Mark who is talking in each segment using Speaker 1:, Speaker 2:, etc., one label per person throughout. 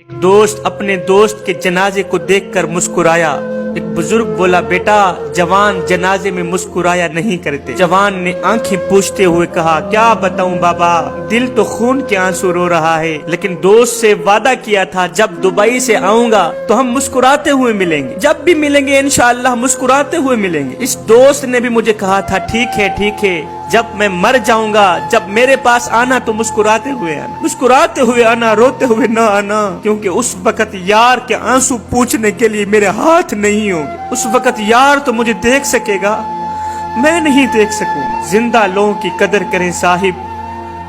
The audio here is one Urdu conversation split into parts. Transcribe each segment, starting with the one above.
Speaker 1: ایک دوست اپنے دوست کے جنازے کو دیکھ کر مسکرایا۔ ایک بزرگ بولا، بیٹا جوان جنازے میں مسکرایا نہیں کرتے۔ جوان نے آنکھیں پوچھتے ہوئے کہا، کیا بتاؤں بابا، دل تو خون کے آنسو رو رہا ہے، لیکن دوست سے وعدہ کیا تھا جب دبئی سے آؤں گا تو ہم مسکراتے ہوئے ملیں گے، جب بھی ملیں گے انشاءاللہ مسکراتے ہوئے ملیں گے۔ اس دوست نے بھی مجھے کہا تھا، ٹھیک ہے، جب میں مر جاؤں گا، جب میرے پاس آنا تو مسکراتے ہوئے آنا، مسکراتے ہوئے آنا، روتے ہوئے نہ آنا، کیونکہ اس وقت یار کے آنسو پوچھنے کے لیے میرے ہاتھ نہیں ہوں گے۔ اس وقت یار تو مجھے دیکھ سکے گا، میں نہیں دیکھ سکوں گا۔ زندہ لوگوں کی قدر کریں صاحب،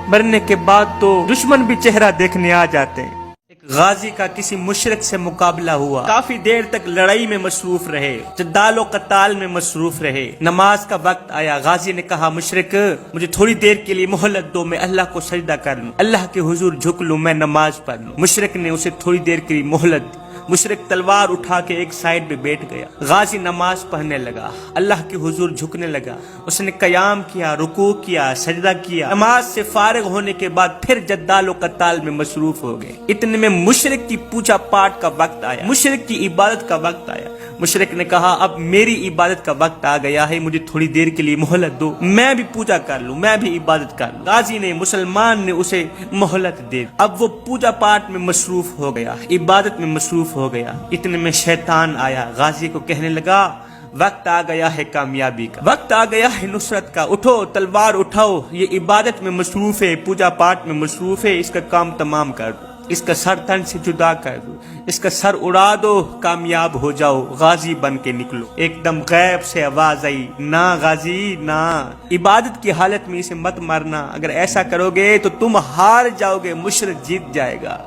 Speaker 1: مرنے کے بعد تو دشمن بھی چہرہ دیکھنے آ جاتے ہیں۔ ایک غازی کا کسی مشرک سے مقابلہ ہوا، کافی دیر تک لڑائی میں مصروف رہے، جدال و قتال میں مصروف رہے۔ نماز کا وقت آیا، غازی نے کہا، مشرک مجھے تھوڑی دیر کے لیے مہلت دو، میں اللہ کو سجدہ کر لوں، اللہ کے حضور جھک لوں، میں نماز پڑھ لوں۔ مشرک نے اسے تھوڑی دیر کے لیے مہلت دی۔ مشرک تلوار اٹھا کے ایک سائیڈ پہ بیٹھ گیا۔ غازی نماز پڑھنے لگا، اللہ کے حضور جھکنے لگا، اس نے قیام کیا، رکوع کیا، سجدہ کیا۔ نماز سے فارغ ہونے کے بعد پھر جدال و قتال میں مصروف ہو گئے۔ اتنے میں مشرک کی پوجا پاٹ کا وقت آیا، مشرک کی عبادت کا وقت آیا۔ مشرک نے کہا، اب میری عبادت کا وقت آ گیا ہے، مجھے تھوڑی دیر کے لیے مہلت دو، میں بھی پوجا کر لوں، میں بھی عبادت کر لوں۔ غازی نے، مسلمان نے اسے مہلت دے دی۔ اب وہ پوجا پاٹ میں مصروف ہو گیا، عبادت میں مصروف ہو گیا۔ اتنے میں شیطان آیا، غازی کو کہنے لگا، وقت آ گیا ہے کامیابی کا، وقت آ گیا ہے نصرت کا، اٹھو تلوار اٹھاؤ، یہ عبادت میں مصروف ہے، پوجا پاٹ میں مصروف ہے، اس کا کام تمام کر دو، اس کا سر تن سے جدا کر دو، اس کا سر اڑا دو، کامیاب ہو جاؤ، غازی بن کے نکلو۔ ایک دم غیب سے آواز آئی، نہ غازی نہ، عبادت کی حالت میں اسے مت مارنا، اگر ایسا کرو گے تو تم ہار جاؤ گے، مشرک جیت جائے گا،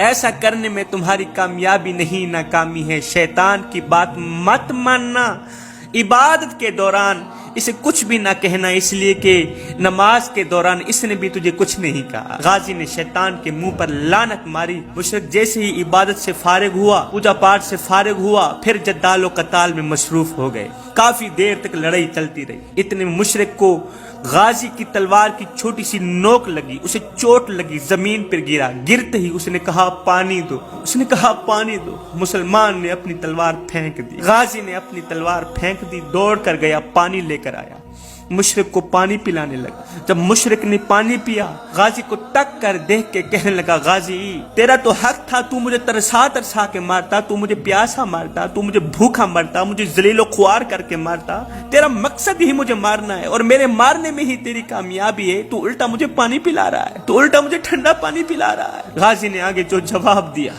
Speaker 1: ایسا کرنے میں تمہاری کامیابی نہیں ناکامی ہے، شیطان کی بات مت ماننا۔ عبادت کے دوران اسے کچھ بھی نہ کہنا، اس لیے کہ نماز کے دوران اس نے بھی تجھے کچھ نہیں کہا۔ غازی نے شیطان کے منہ پر لعنت ماری۔ مشرک جیسے ہی عبادت سے فارغ ہوا، پوجا پاٹ سے فارغ ہوا، پھر جدال و قتال میں مصروف ہو گئے۔ کافی دیر تک لڑائی چلتی رہی۔ اتنے میں مشرک کو غازی کی تلوار کی چھوٹی سی نوک لگی، اسے چوٹ لگی، زمین پر گرا۔ گرتے ہی اس نے کہا، پانی دو، اس نے کہا، پانی دو۔ مسلمان نے اپنی تلوار پھینک دی، غازی نے اپنی تلوار پھینک دی، دوڑ کر گیا، پانی لے کر آیا، مشرک کو پانی پلانے لگا۔ جب مشرک نے پانی پیا، غازی کو تک کر دیکھ کے کہنے لگا، غازی تیرا تو حق تھا، تو مجھے ترسا کے مارتا، تو مجھے پیاسا مارتا، تو مجھے بھوکا مارتا، مجھے ذلیل و خوار کر کے مارتا، تیرا مقصد ہی مجھے مارنا ہے، اور میرے مارنے میں ہی تیری کامیابی ہے، تو الٹا مجھے پانی پلا رہا ہے، تو الٹا مجھے ٹھنڈا پانی پلا رہا ہے۔ غازی نے آگے جو جواب دیا،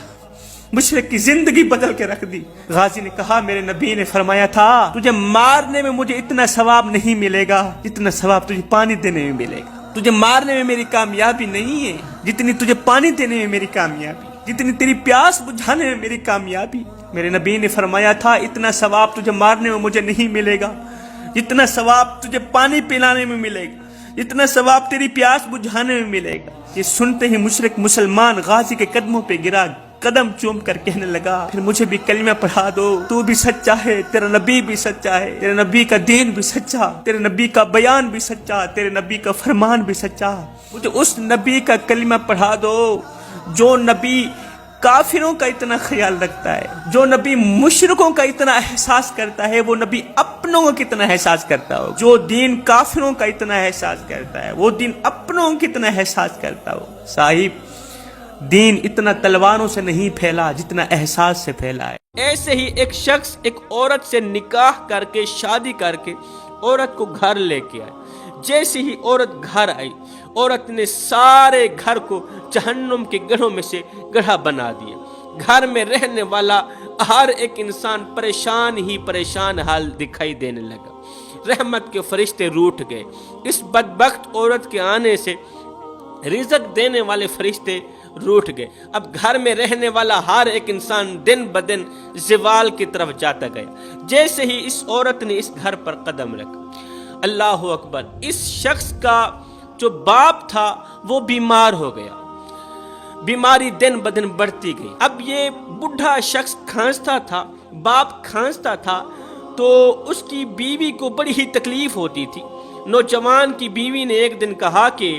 Speaker 1: مشرک کی زندگی بدل کے رکھ دی۔ غازی نے کہا، میرے نبی نے فرمایا تھا، تجھے مارنے میں مجھے اتنا ثواب نہیں ملے گا جتنا ثواب تجھے پانی دینے میں ملے گا۔ تجھے مارنے میں میری کامیابی نہیں ہے جتنی تجھے پانی دینے میں میری کامیابی، جتنی تیری پیاس بجھانے میں میری کامیابی۔ میرے نبی نے فرمایا تھا، اتنا ثواب تجھے مارنے میں مجھے نہیں ملے گا جتنا ثواب تجھے پانی پلانے میں ملے گا، جتنا ثواب تیری پیاس بجھانے میں ملے گا۔ یہ سنتے ہی مشرک مسلمان غازی کے قدموں پہ گرا، قدم چوم کر کہنے لگا، پھر مجھے بھی کلمہ پڑھا دو، تو بھی سچا ہے، تیرا نبی بھی سچا ہے، تیرے نبی کا دین بھی سچا، تیرے نبی کا بیان بھی سچا، تیرے نبی کا فرمان بھی سچا، مجھے اس نبی کا کلمہ پڑھا دو جو نبی کافروں کا اتنا خیال رکھتا ہے، جو نبی مشرکوں کا اتنا احساس کرتا ہے، وہ نبی اپنوں کا کتنا احساس کرتا ہو، جو دین کافروں کا اتنا احساس کرتا ہے، وہ دین اپنوں کا کتنا احساس کرتا ہو۔ صاحب، دین اتنا تلواروں سے نہیں پھیلا جتنا احساس سے پھیلا ہے۔ ایسے ہی ایک شخص ایک عورت سے نکاح کر کے، شادی کر کے عورت کو گھر لے کے آئے۔ جیسے ہی عورت گھر آئی، عورت نے سارے گھر کو جہنم کے گڑھوں میں سے گڑھا بنا دیا۔ گھر میں رہنے والا ہر ایک انسان پریشان ہی پریشان حال دکھائی دینے لگا۔ رحمت کے فرشتے روٹھ گئے۔ اس بدبخت عورت کے آنے سے رزق دینے والے فرشتے روٹھ گئے۔ اب گھر میں رہنے والا ہر ایک انسان دن بدن زوال کی طرف جاتا گیا۔ جیسے ہی اس عورت نے اس گھر پر قدم رکھا، اللہ اکبر، اس شخص کا جو باپ تھا وہ بیمار ہو گیا۔ بیماری دن بدن بڑھتی گئی۔ اب یہ بوڑھا شخص کھانستا تھا، باپ کھانستا تھا، تو اس کی بیوی کو بڑی ہی تکلیف ہوتی تھی۔ نوجوان کی بیوی نے ایک دن کہا کہ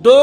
Speaker 2: 2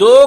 Speaker 2: 2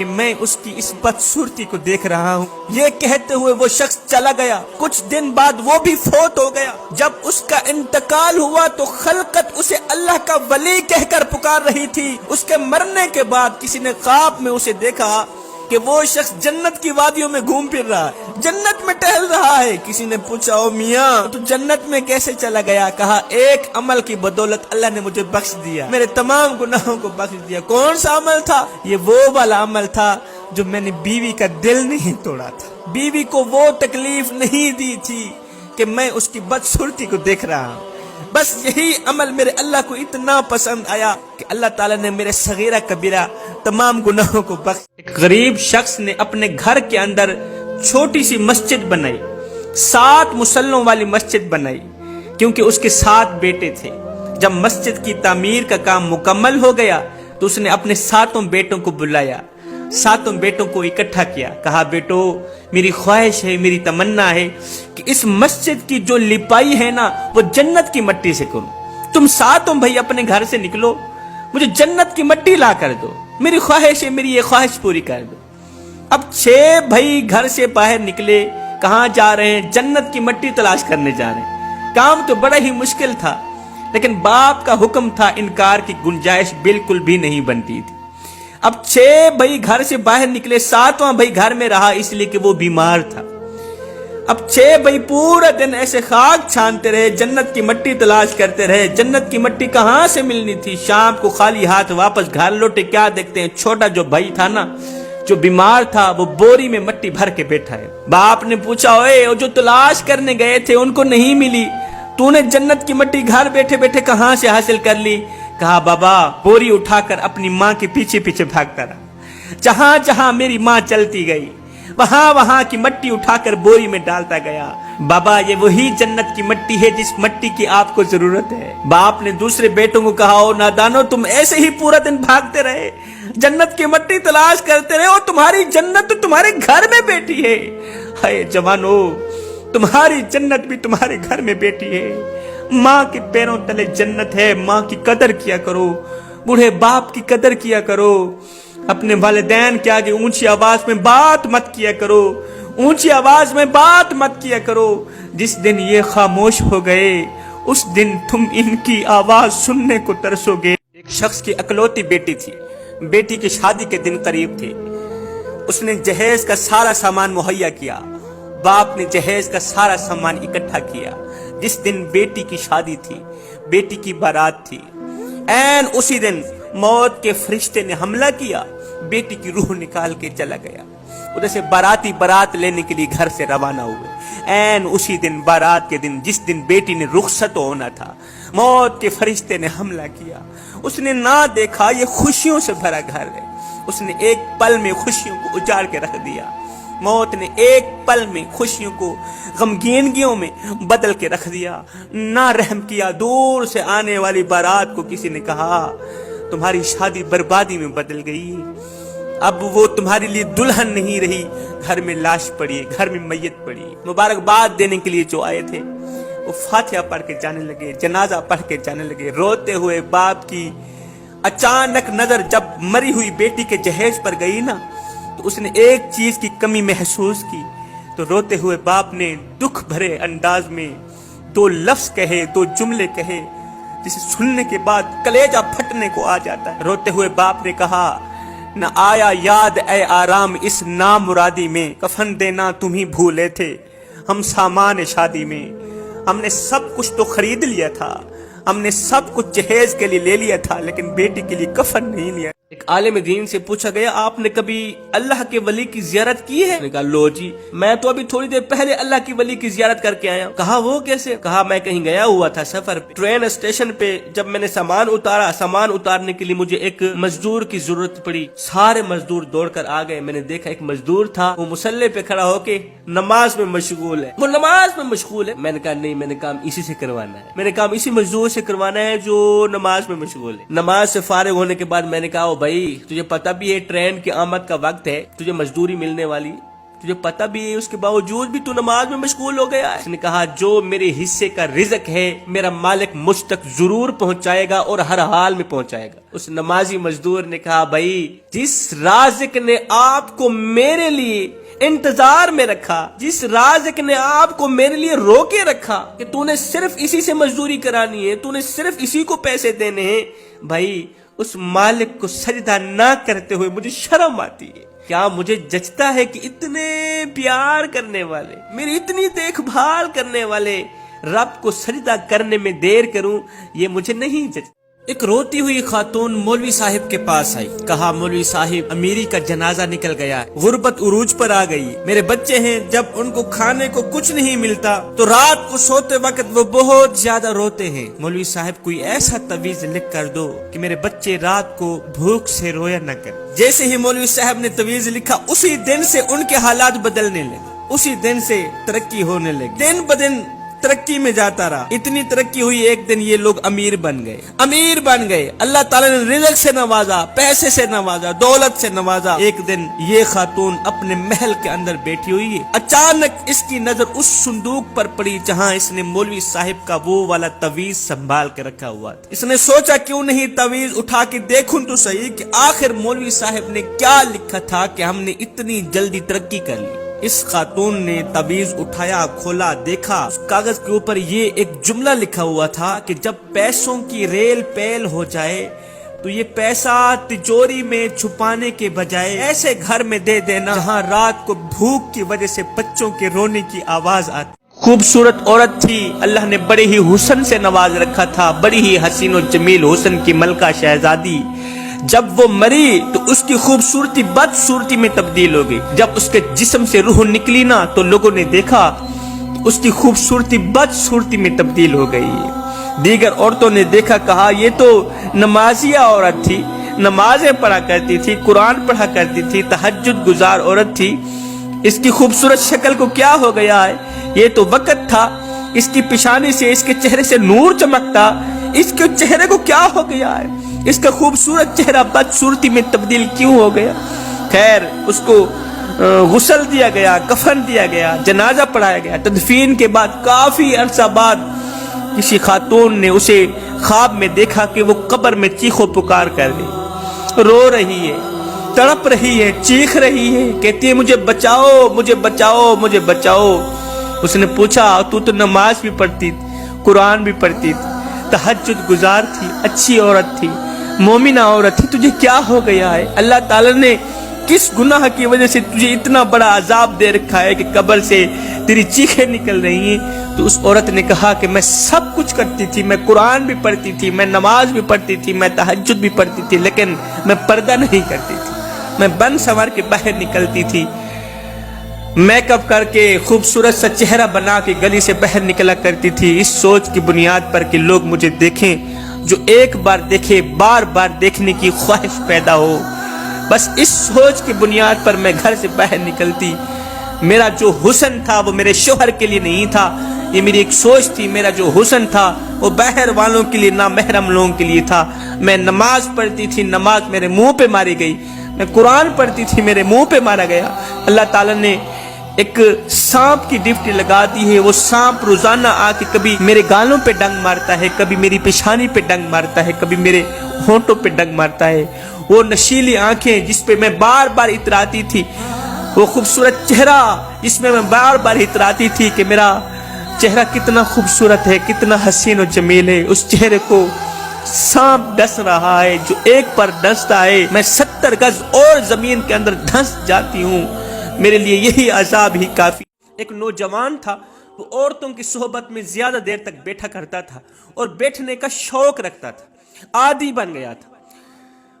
Speaker 1: کہ میں اس کی اس بدصورتی کو دیکھ رہا ہوں۔ یہ کہتے ہوئے وہ شخص چلا گیا۔ کچھ دن بعد وہ بھی فوت ہو گیا۔ جب اس کا انتقال ہوا تو خلقت اسے اللہ کا ولی کہہ کر پکار رہی تھی۔ اس کے مرنے کے بعد کسی نے خواب میں اسے دیکھا کہ وہ شخص جنت کی وادیوں میں گھوم پھر رہا ہے، جنت میں ٹہل رہا ہے۔ کسی نے پوچھا، او میاں تو جنت میں کیسے چلا گیا؟ کہا، ایک عمل کی بدولت اللہ نے مجھے بخش دیا، میرے تمام گناہوں کو بخش دیا۔ کون سا عمل تھا؟ یہ وہ والا عمل تھا جو میں نے بیوی کا دل نہیں توڑا تھا، بیوی کو وہ تکلیف نہیں دی تھی کہ میں اس کی بدصورتی کو دیکھ رہا ہوں۔ بس یہی عمل میرے اللہ کو اتنا پسند آیا کہ اللہ تعالیٰ نے میرے صغیرہ کبیرہ تمام گناہوں کو بخش۔ ایک غریب شخص نے اپنے گھر کے اندر چھوٹی سی مسجد بنائی، 7 مصلوں والی مسجد بنائی، کیونکہ اس کے 7 بیٹے تھے۔ جب مسجد کی تعمیر کا کام مکمل ہو گیا تو اس نے اپنے 7 بیٹوں کو بلایا، 7 بیٹوں کو اکٹھا کیا، کہا، بیٹو میری خواہش ہے، میری تمنا ہے کہ اس مسجد کی جو لپائی ہے نا وہ جنت کی مٹی سے کروں۔ تم 7 بھائی اپنے گھر سے نکلو، مجھے جنت کی مٹی لا کر دو، میری خواہش ہے، میری یہ خواہش پوری کر دو۔ اب 6 بھائی گھر سے باہر نکلے، کہاں جا رہے ہیں؟ جنت کی مٹی تلاش کرنے جا رہے ہیں۔ کام تو بڑا ہی مشکل تھا، لیکن باپ کا حکم تھا، انکار کی گنجائش بالکل بھی نہیں بنتی تھی۔ اب 6 بھائی گھر سے باہر نکلے، 7واں بھائی گھر میں رہا اس لیے کہ وہ بیمار تھا۔ اب 6 بھائی پورا دن ایسے خاک چھانتے رہے، جنت کی مٹی تلاش کرتے رہے۔ جنت کی مٹی کہاں سے ملنی تھی؟ شام کو خالی ہاتھ واپس گھر لوٹے، کیا دیکھتے ہیں؟ چھوٹا جو بھائی تھا نا، جو بیمار تھا، وہ بوری میں مٹی بھر کے بیٹھا ہے۔ باپ نے پوچھا، اوے وہ جو تلاش کرنے گئے تھے ان کو نہیں ملی، تو نے جنت کی مٹی گھر بیٹھے بیٹھے کہاں سے حاصل کر لی؟ کہا، بابا بوری اٹھا کر اپنی ماں کے پیچھے پیچھے بھاگتا رہا، جہاں جہاں میری ماں چلتی گئی وہاں وہاں کی مٹی اٹھا کر بوری میں ڈالتا گیا۔ بابا یہ وہی جنت کی مٹی ہے جس مٹی کی آپ کو ضرورت ہے۔ باپ نے دوسرے بیٹوں کو کہا، او نادانو، تم ایسے ہی پورا دن بھاگتے رہے، جنت کی مٹی تلاش کرتے رہے، اور تمہاری جنت تو تمہارے گھر میں بیٹھی ہے۔ اے جوانو، تمہاری جنت بھی تمہارے گھر میں بیٹھی ہے۔ ماں کے پیروں تلے جنت ہے، ماں کی قدر کیا کرو، بوڑھے باپ کی قدر کیا کرو، اپنے والدین کے آگے اونچی آواز میں بات مت کیا کرو، اونچی آواز میں بات مت کیا کرو۔ جس دن یہ خاموش ہو گئے اس دن تم ان کی آواز سننے کو ترسو گے۔ ایک شخص کی اکلوتی بیٹی تھی، بیٹی کی شادی کے دن قریب تھے، اس نے جہیز کا سارا سامان مہیا کیا، باپ نے جہیز کا سارا سامان اکٹھا کیا۔ جس دن بیٹی کی شادی تھی، بیٹی کی بارات تھی، این اسی دن موت کے فرشتے نے حملہ کیا، بیٹی کی روح نکال کے چلا گیا۔ ادھر سے باراتی بارات لینے کے لیے گھر سے روانہ ہوئے، این اسی دن بارات کے دن جس دن بیٹی نے رخصت ہونا تھا، موت کے فرشتے نے حملہ کیا۔ اس نے نہ دیکھا یہ خوشیوں سے بھرا گھر ہے، اس نے ایک پل میں خوشیوں کو اجاڑ کے رکھ دیا۔ موت نے ایک پل میں خوشیوں کو غمگینگیوں میں بدل کے رکھ دیا، نہ رحم کیا۔ دور سے آنے والی بارات کو کسی نے کہا، تمہاری شادی بربادی میں بدل گئی، اب وہ تمہارے لیے دلہن نہیں رہی، گھر میں لاش پڑی، گھر میں میت پڑی۔ مبارکباد دینے کے لیے جو آئے تھے وہ فاتحہ پڑھ کے جانے لگے، جنازہ پڑھ کے جانے لگے۔ روتے ہوئے باپ کی اچانک نظر جب مری ہوئی بیٹی کے جہیز پر گئی نا، تو اس نے ایک چیز کی کمی محسوس کی، تو روتے ہوئے باپ نے دکھ بھرے انداز میں 2 لفظ کہے، 2 جملے کہے، جسے سننے کے بعد کلیجہ پھٹنے کو آ جاتا ہے۔ روتے ہوئے باپ نے کہا، نہ آیا یاد اے آرام اس نامرادی میں، کفن دینا تم ہی بھولے تھے ہم سامان شادی میں، ہم نے سب کچھ تو خرید لیا تھا، ہم نے سب کچھ جہیز کے لیے لے لیا تھا، لیکن بیٹی کے لیے کفن نہیں لیا۔ ایک عالم دین سے پوچھا گیا، آپ نے کبھی اللہ کے ولی کی زیارت کی ہے؟ نے کہا، لو جی، میں تو ابھی تھوڑی دیر پہلے اللہ کی ولی کی زیارت کر کے آیا ہوں۔ کہا، وہ کیسے؟ کہا، میں کہیں گیا ہوا تھا سفر پہ، ٹرین اسٹیشن پہ جب میں نے سامان اتارا، سامان اتارنے کے لیے مجھے ایک مزدور کی ضرورت پڑی، سارے مزدور دوڑ کر آ گئے، میں نے دیکھا ایک مزدور تھا، وہ مصلی پہ کھڑا ہو کے نماز میں مشغول ہے، وہ نماز میں مشغول ہے۔ میں نے کہا، نہیں، میں نے کام اسی سے کروانا ہے، میں نے کام اسی مزدور سے کروانا ہے جو نماز میں مشغول ہے۔ نماز سے فارغ ہونے کے بعد میں نے کہا، او بھائی، تجھے پتہ بھی ہے ٹرین کی آمد کا وقت ہے، تجھے مزدوری ملنے والی، تجھے پتہ بھی ہے اس کے باوجود بھی تو نماز میں مشغول ہو گیا ہے؟ اس نے کہا جو میرے حصے کا رزق ہے میرا مالک مجھ تک ضرور پہنچائے گا اور ہر حال میں پہنچائے گا۔ اس نمازی مزدور نے کہا بھائی جس رازق نے آپ کو میرے لیے انتظار میں رکھا، جس رازق نے آپ کو میرے لیے روکے رکھا کہ تو نے صرف اسی سے مزدوری کرانی ہے، تو نے صرف اسی کو پیسے دینے ہیں، بھائی اس مالک کو سجدہ نہ کرتے ہوئے مجھے شرم آتی ہے۔ کیا مجھے جچتا ہے کہ اتنے پیار کرنے والے، میری اتنی دیکھ بھال کرنے والے رب کو سجدہ کرنے میں دیر کروں؟ یہ مجھے نہیں جچتا۔ ایک روتی ہوئی خاتون مولوی صاحب کے پاس آئی، کہا مولوی صاحب امیری کا جنازہ نکل گیا، غربت عروج پر آ گئی، میرے بچے ہیں، جب ان کو کھانے کو کچھ نہیں ملتا تو رات کو سوتے وقت وہ بہت زیادہ روتے ہیں، مولوی صاحب کوئی ایسا تعویذ لکھ کر دو کہ میرے بچے رات کو بھوک سے رویا نہ کر۔ جیسے ہی مولوی صاحب نے تعویذ لکھا اسی دن سے ان کے حالات بدلنے لگے، اسی دن سے ترقی ہونے لگی، دن بدن ترقی میں جاتا رہا، اتنی ترقی ہوئی ایک دن یہ لوگ امیر بن گئے، اللہ تعالیٰ نے رزق سے نوازا، پیسے سے نوازا، دولت سے نوازا۔ ایک دن یہ خاتون اپنے محل کے اندر بیٹھی ہوئی ہے، اچانک اس کی نظر اس صندوق پر پڑی جہاں اس نے مولوی صاحب کا وہ والا تعویذ سنبھال کے رکھا ہوا تھا۔ اس نے سوچا کیوں نہیں تعویذ اٹھا کے دیکھوں تو صحیح کہ آخر مولوی صاحب نے کیا لکھا تھا کہ ہم نے اتنی جلدی ترقی کر لی۔ اس خاتون نے تعویذ اٹھایا، کھولا، دیکھا، اس کاغذ کے اوپر یہ ایک جملہ لکھا ہوا تھا کہ جب پیسوں کی ریل پیل ہو جائے تو یہ پیسہ تجوری میں چھپانے کے بجائے ایسے گھر میں دے دینا جہاں رات کو بھوک کی وجہ سے بچوں کے رونے کی آواز آتی۔ خوبصورت عورت تھی، اللہ نے بڑے ہی حسن سے نواز رکھا تھا، بڑی ہی حسین و جمیل حسن کی ملکہ شہزادی۔ جب وہ مری تو اس کی خوبصورتی بدصورتی میں تبدیل ہو گئی، جب اس کے جسم سے روح نکلی نا تو لوگوں نے دیکھا اس کی خوبصورتی بدصورتی میں تبدیل ہو گئی۔ دیگر عورتوں نے دیکھا، کہا یہ تو نمازیہ عورت تھی، نمازیں پڑھا کرتی تھی، قرآن پڑھا کرتی تھی، تہجد گزار عورت تھی، اس کی خوبصورت شکل کو کیا ہو گیا ہے؟ یہ تو وقت تھا، اس کی پیشانی سے، اس کے چہرے سے نور چمکتا، اس کے چہرے کو کیا ہو گیا ہے؟ اس کا خوبصورت چہرہ بدصورتی میں تبدیل کیوں ہو گیا؟ خیر اس کو غسل دیا گیا، کفن دیا گیا، جنازہ پڑھایا گیا۔ تدفین کے بعد کافی عرصہ بعد کسی خاتون نے اسے خواب میں دیکھا کہ وہ قبر میں چیخ و پکار کر رہی، رو رہی ہے، تڑپ رہی ہے، چیخ رہی ہے، کہتی ہے مجھے بچاؤ، مجھے بچاؤ، مجھے بچاؤ۔ اس نے پوچھا تو نماز بھی پڑھتی تھی، قرآن بھی پڑھتی تھی، تہجد گزار تھی، اچھی عورت تھی، مومنہ عورت تھی، تجھے کیا ہو گیا ہے؟ اللہ تعالیٰ نے کس گناہ کی وجہ سے تجھے اتنا بڑا عذاب دے رکھا ہے کہ قبر سے تیری چیخیں نکل رہی ہیں؟ تو اس عورت نے کہا کہ میں سب کچھ کرتی تھی، میں قرآن بھی پڑھتی تھی، میں نماز بھی پڑھتی تھی، میں تہجد بھی پڑھتی تھی، لیکن میں پردہ نہیں کرتی تھی، میں بن سنور کے باہر نکلتی تھی، میک اپ کر کے خوبصورت سا چہرہ بنا کے گلی سے باہر نکلا کرتی تھی، اس سوچ کی بنیاد پر کہ لوگ مجھے دیکھیں، جو ایک بار دیکھے بار بار دیکھنے کی خواہش پیدا ہو، بس اس سوچ کی بنیاد پر میں گھر سے باہر نکلتی۔ میرا جو حسن تھا وہ میرے شوہر کے لیے نہیں تھا، یہ میری ایک سوچ تھی، میرا جو حسن تھا وہ باہر والوں کے لیے، نامحرم لوگوں کے لیے تھا۔ میں نماز پڑھتی تھی، نماز میرے منہ پہ ماری گئی، میں قرآن پڑھتی تھی، میرے منہ پہ مارا گیا۔ اللہ تعالیٰ نے ایک سانپ کی ڈیوٹی لگا دی ہے، وہ سانپ روزانہ آ کے کبھی میرے گالوں پہ ڈنگ مارتا ہے، کبھی میری پیشانی پہ ڈنگ مارتا ہے، کبھی میرے ہونٹوں پہ ڈنگ مارتا ہے۔ وہ نشیلی آنکھیں جس پہ میں بار بار اتراتی تھی، وہ خوبصورت چہرہ جس میں بار بار اتراتی تھی کہ میرا چہرہ کتنا خوبصورت ہے، کتنا حسین و جمیل ہے، اس چہرے کو سانپ ڈس رہا ہے، جو ایک پر ڈستا ہے میں 70 گز اور زمین کے اندر دھنس جاتی ہوں، میرے لیے یہی عذاب ہی کافی۔ ایک نوجوان تھا، وہ عورتوں کی صحبت میں زیادہ دیر تک بیٹھا کرتا تھا اور بیٹھنے کا شوق رکھتا تھا، عادی بن گیا تھا۔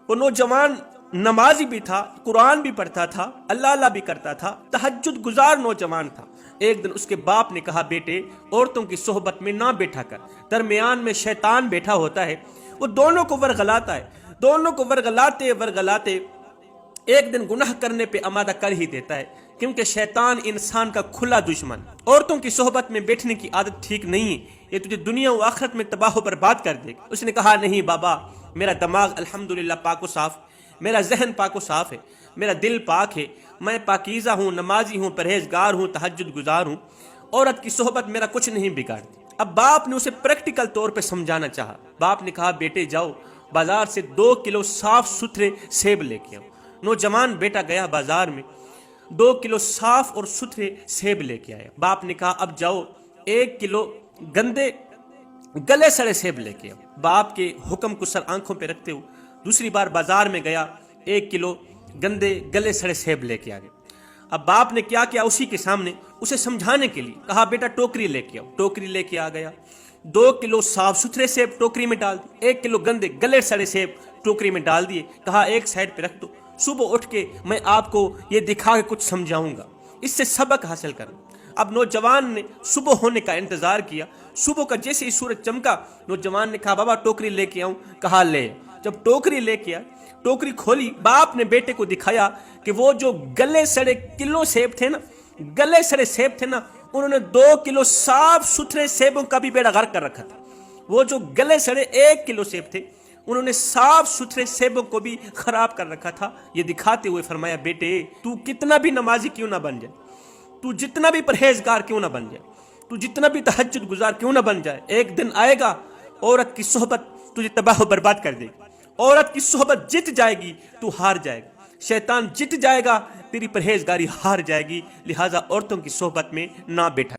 Speaker 1: وہ نوجوان نمازی بھی تھا، قرآن بھی پڑھتا تھا، اللہ بھی کرتا تھا، تہجد گزار نوجوان تھا۔ ایک دن اس کے باپ نے کہا، بیٹے عورتوں کی صحبت میں نہ بیٹھا کر، درمیان میں شیطان بیٹھا ہوتا ہے، وہ دونوں کو ورغلاتا ہے، دونوں کو ورغلاتے ایک دن گناہ کرنے پہ آمادہ کر ہی دیتا ہے، کیونکہ شیطان انسان کا کھلا دشمن۔ عورتوں کی صحبت میں بیٹھنے کی عادت ٹھیک نہیں ہے، یہ تجھے دنیا و آخرت میں تباہ و برباد کر دے گا۔ اس نے کہا نہیں بابا، میرا دماغ الحمدللہ پاک و صاف، میرا ذہن پاک و صاف ہے، میرا دل پاک ہے، میں پاکیزہ ہوں، نمازی ہوں، پرہیزگار ہوں، تہجد گزار ہوں، عورت کی صحبت میرا کچھ نہیں بگاڑتی۔ اب باپ نے اسے پریکٹیکل طور پہ سمجھانا چاہا۔ باپ نے کہا بیٹے جاؤ بازار سے 2 کلو صاف ستھرے سیب لے کے آؤ۔ نوجوان بیٹا گیا بازار میں، 2 کلو صاف اور ستھرے سیب لے کے آیا۔ باپ نے کہا اب جاؤ 1 کلو گندے گلے سڑے سیب لے کے آؤ۔ باپ کے حکم کو سر آنکھوں پہ رکھتے ہوئے دوسری بار بازار میں گیا، 1 کلو گندے گلے سڑے سیب لے کے آ گئے۔ اب باپ نے کیا کیا اسی کے سامنے اسے سمجھانے کے لیے کہا بیٹا ٹوکری لے کے آؤ۔ ٹوکری لے کے آ گیا، 2 کلو صاف ستھرے سیب ٹوکری میں ڈال دیے، 1 کلو گندے گلے سڑے سیب ٹوکری میں ڈال دیے، کہا ایک سائڈ پہ رکھ دو، صبح اٹھ کے میں آپ کو یہ دکھا کے کچھ سمجھاؤں گا، اس سے سبق حاصل کرنا۔ اب نوجوان نے صبح ہونے کا انتظار کیا۔ صبح کا جیسے ہی سورج چمکا نوجوان نے کہا بابا ٹوکری لے کے آؤں، کہا لے۔ جب ٹوکری لے کے آیا، ٹوکری کھولی، باپ نے بیٹے کو دکھایا کہ وہ جو گلے سڑے کلو سیب تھے نا، گلے سڑے سیب تھے نا، انہوں نے 2 کلو صاف ستھرے سیبوں کا بھی بیڑا غرق کر رکھا تھا۔ وہ جو گلے سڑے 1 کلو سیب تھے، انہوں نے صاف ستھرے سیبوں کو بھی خراب کر رکھا تھا۔ یہ دکھاتے ہوئے فرمایا بیٹے تو کتنا بھی نمازی کیوں نہ بن جائے، تو جتنا بھی پرہیزگار کیوں نہ بن جائے، تو جتنا بھی تہجد گزار کیوں نہ بن جائے، ایک دن آئے گا عورت کی صحبت تجھے تباہ و برباد کر دے گی۔ عورت کی صحبت جت جائے گی تو ہار جائے گا، شیطان جت جائے گا، تیری پرہیزگاری ہار جائے گی، لہٰذا عورتوں کی صحبت میں نہ بیٹھا۔